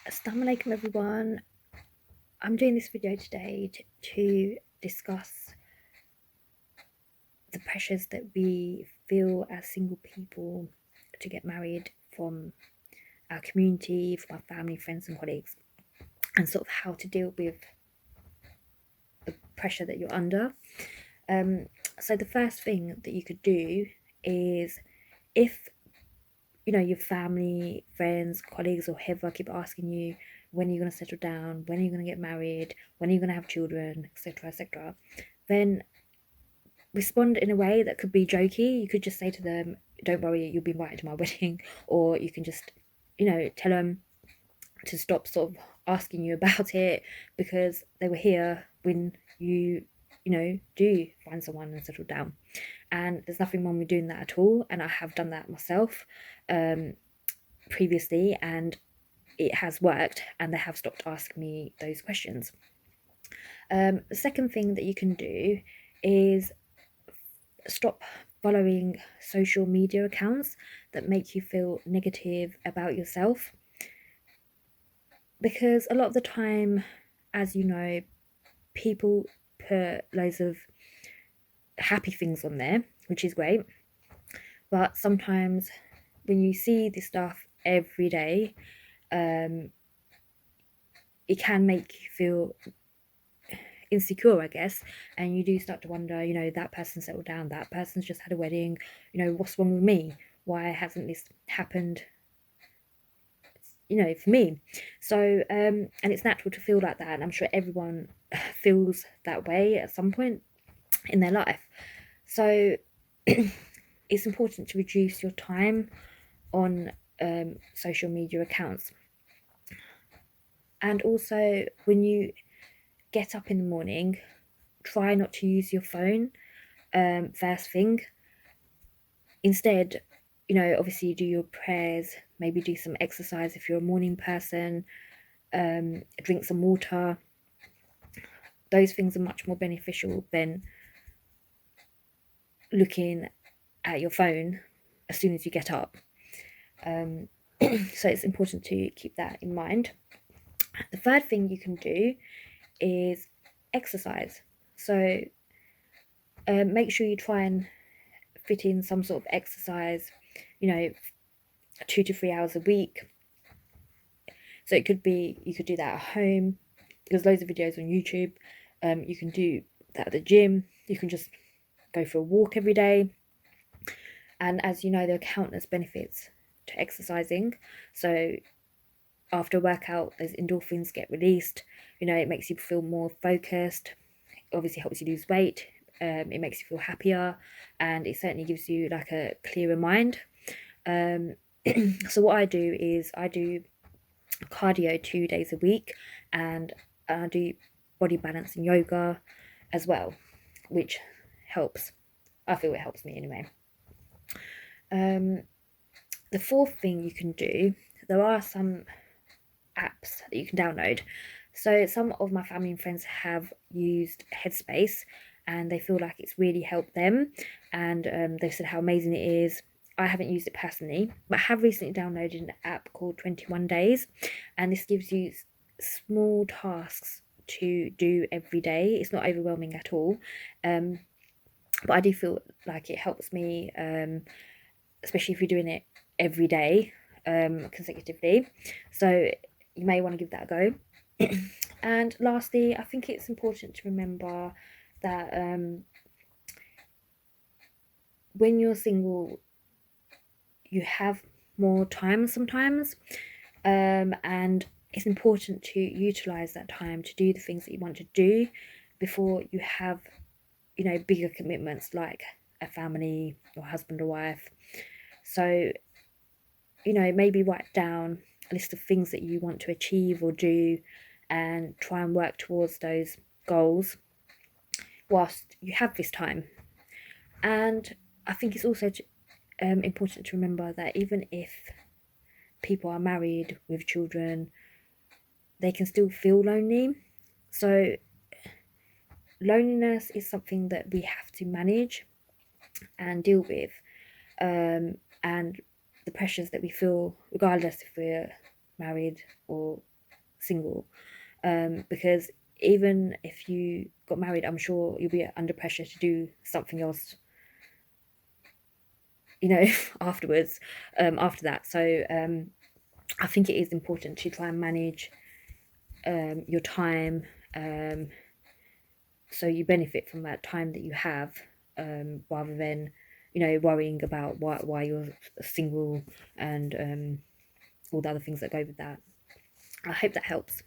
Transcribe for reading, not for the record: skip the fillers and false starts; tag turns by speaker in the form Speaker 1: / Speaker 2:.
Speaker 1: Assalamu alaikum everyone. I'm doing this video today to discuss the pressures that we feel as single people to get married from our community, from our family, friends and colleagues, and sort of how to deal with the pressure that you're under. So the first thing that you could do is, if your family, friends, colleagues, or whoever keep asking you when are you going to settle down, when are you going to get married, when are you going to have children, etc., then respond in a way that could be jokey. You could just say to them, don't worry, you'll be invited to my wedding. Or you can just tell them to stop sort of asking you about it, because they were here when you do find someone and settle down. And there's nothing wrong with doing that at all, and I have done that myself previously, and it has worked, and they have stopped asking me those questions. The second thing that you can do is stop following social media accounts that make you feel negative about yourself, because a lot of the time, as you know, people put loads of happy things on there, which is great, but sometimes when you see this stuff every day, it can make you feel insecure, I guess, and you do start to wonder, that person settled down, that person's just had a wedding, what's wrong with me? Why hasn't this happened, for me? So and it's natural to feel like that, and I'm sure everyone feels that way at some point in their life. So it's important to reduce your time on social media accounts. And also, when you get up in the morning, try not to use your phone first thing. Instead, obviously do your prayers, maybe do some exercise if you're a morning person, drink some water. Those things are much more beneficial than looking at your phone as soon as you get up. So it's important to keep that in mind. The third thing you can do is exercise. So make sure you try and fit in some sort of exercise, 2 to 3 hours a week. So it could be, you could do that at home. There's loads of videos on YouTube. You can do that at the gym. You can just go for a walk every day. And as you know, there are countless benefits to exercising. So after a workout, those endorphins get released. It makes you feel more focused. It obviously helps you lose weight. It makes you feel happier, and it certainly gives you like a clearer mind. So what I do is I do cardio 2 days a week, and I do body balance and yoga as well, which helps. I feel it helps me anyway. The fourth thing you can do, there are some apps that you can download. So some of my family and friends have used Headspace, and they feel like it's really helped them, and they've said how amazing it is. I haven't used it personally, but I have recently downloaded an app called 21 Days, and this gives you small tasks to do every day. It's not overwhelming at all, but I do feel like it helps me, especially if you're doing it every day consecutively. So you may want to give that a go. And lastly, I think it's important to remember that when you're single, you have more time sometimes, and it's important to utilize that time to do the things that you want to do before you have bigger commitments like a family or husband or wife. So maybe write down a list of things that you want to achieve or do, and try and work towards those goals whilst you have this time. And I think it's also important to remember that even if people are married with children, they can still feel lonely. So loneliness is something that we have to manage and deal with, and the pressures that we feel, regardless if we're married or single, because even if you got married, I'm sure you'll be under pressure to do something else, you know, afterwards, after that. So I think it is important to try and manage your time, um, so you benefit from that time that you have, rather than, you know, worrying about why you're single, and all the other things that go with that. I hope that helps.